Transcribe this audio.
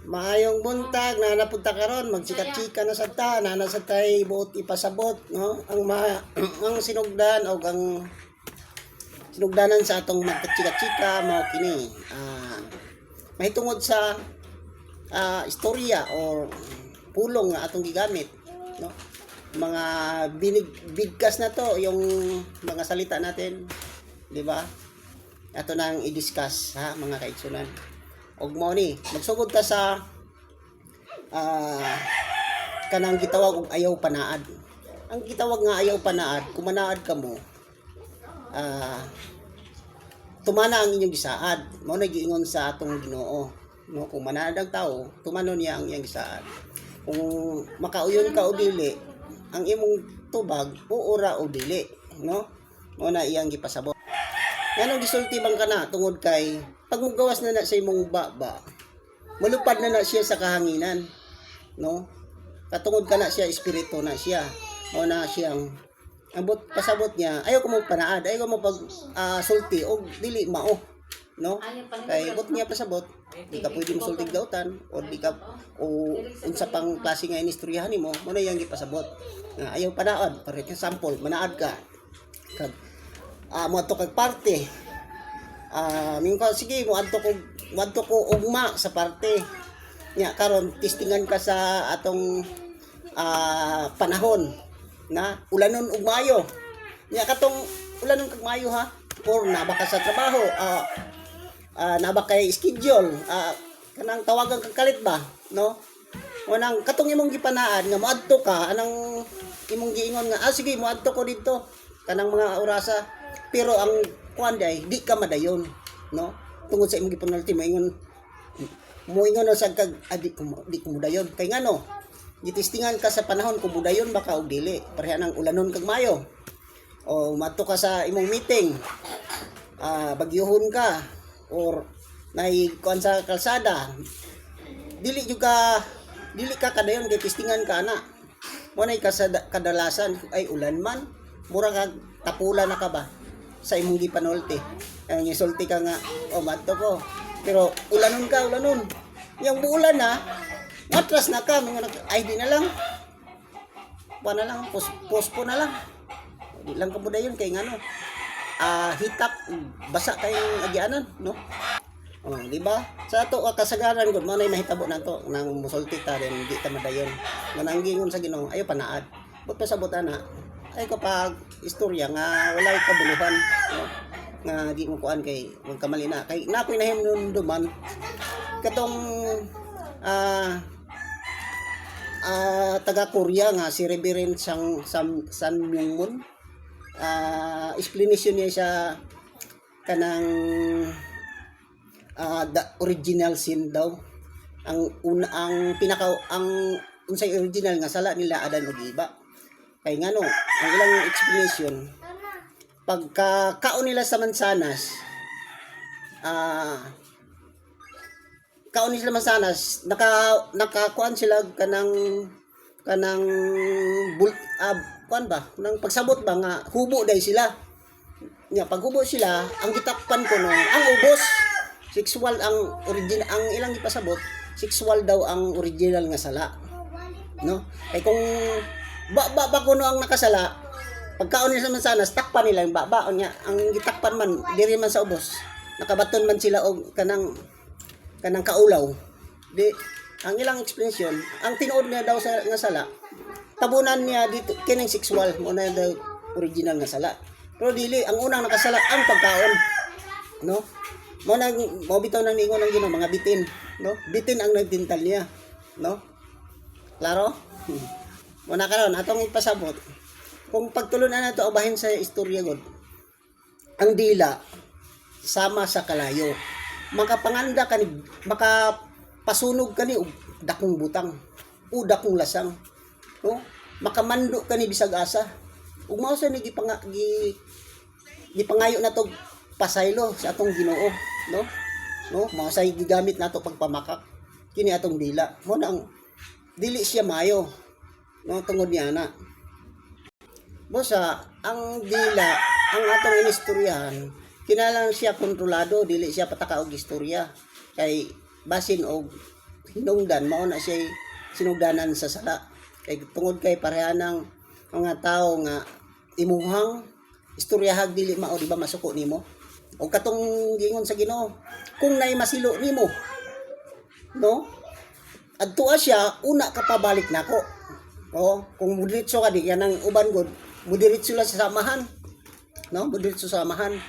Maayong buntag na napunta karon magchika-chika na sad ta na sa tay buot ipasabot no ang sinugdan o ang sinugdanan sa atong magchika-chika mao kini mahitungod sa istorya o pulong nga atong gigamit no mga bigkas na to yung mga salita natin di ba ato nang i-discuss ha mga kaigsunan. Og mo ni magsugod ka sa kanang gitawag og ayaw panaad. Ang gitawag nga ayaw panaad, kung manaad ka mo tumana ang inyong gisaad. Mao na giingon sa atong Ginoo no, kung manaad ang tawo tumanon niya ang iyang gisaad. Kung makauyon ka o dili ang imong tubag uura o dili no, mao na iyang gipasabot. Nganong gisulti bang kana tungod kay pag mugawas na sa imong baba, malupad na siya sa kahanginan, no? Katungod kana siya espiritu na siya. O na siyang ambot pasabot niya, ayaw ko mo panaad, ayaw ko mo pag sulti o dili mao, no? Kay bot niya pasabot, di ka pwede musultig gautan o di ka o unsa pang klase nga inistoryahan nimo, mo na yang gipasabot. Ayaw panaad, for example, manaad ka. Kag mo ato kag parte. Mingko sige mo adto ko ugma sa parte. Nya karon testingan ka sa atong panahon na ulanon ug maayo. Nya katong ulanon kag maayo ha. Or naba ka sa trabaho, naba kay schedule, kanang tawagan kag kalit ba, no? Unang katong imong gipanaan nga moadto ka anang imong giingon nga sige moadto ko didto kanang mga orasa. Pero ang kuan day di ka madayon no tungod sa imong gipanalti moingon sa kag di ko mudayon kay ngano gitistingan ka sa panahon kung mudayon baka og dili pareha nang ulanon kag mayo o madto ka sa imong meeting bagyohon ka or nay kuan sa kalsada dili ka kadayon kay tistingan ka ana mo nay kadalasan ay ulan man mura kag tapula na ka ba sa imong gipanulti. Ang isulti ka nga, madto ko. Pero ulanon yung buulan na, matras na ka, ID na lang. Na lang, pospo na lang. Di lang ka mo dayon kay ngano. Hitap, basa kayong agyanan, no? Di ba? Sa ato kasagaran gud mo nay mahitabo nato nang musulti ta rin di ta madayon. Mananggingon sa Ginoo, ayo panaad. But pasabot ana, ay kapag istorya nga walay kabuluhan no? Nga di mo kuan kay wag kamali na kay napoy na hinumduman katong taga Korea nga si Reverend San Myung-moon explanation niya sa kanang the original sin daw ang unsay original nga sala nila Adan ug Eva. Kay ngano, ang ilang explanation, pagka kaon nila sa mansanas, nakakuan sila kanang kuan ba, nang pagsabot ba nga hubo day sila. Nya pag hubo sila, ang gitakpan ko no, ang ubos sexual ang original, ang ilang ipasabot, sexual daw ang original nga sala. No? Kay kung baba kuno ang nakasala pagkaon nila sa mansanas takpan nila yung baba nya ang gitakpan man diri man sa ubos nakabaton man sila og kanang kaulaw di ang ilang explanation ang tinuod niya daw sa nga sala tabunan niya dito kining sexual mo na daw original nga sala pero dili ang unang nakasala ang pagkaon no mo bitaw nang ningon ang Ginoo mga bitin no bitin ang nagtintal niya no klaro. Muna karon atong ipasabot kung pagtulunan nato bahin sa istorya god ang dila sama sa kalayo makapanganda kani makapasunog kani og dakong butang o dakong lasang no makamando kani bisag asa ug mao sa ni gipangayo nato pasaylo sa atong Ginoo no mao say gigamit nato pagpamakak kini atong dila mo na ang dili siya mayo no tungod niya na bosa ang dila ang atong inistoryahan kinahanglan siya kontrolado dili siya pataka og istorya kay basin og hinungdan mao na siya sinugdanan sa sala. Kay tungod kay pareha ng mga tao nga imuhang istoryahag dili mao di ba masuko nimo. O katong gingon sa Ginoo, kung nay masilo nimo, no? Adtua siya, una ka pabalik nako. O, kung mudiretso ka di yan ang uban gud, mudiretso lang sa samahan. No, mudiretso sa samahan.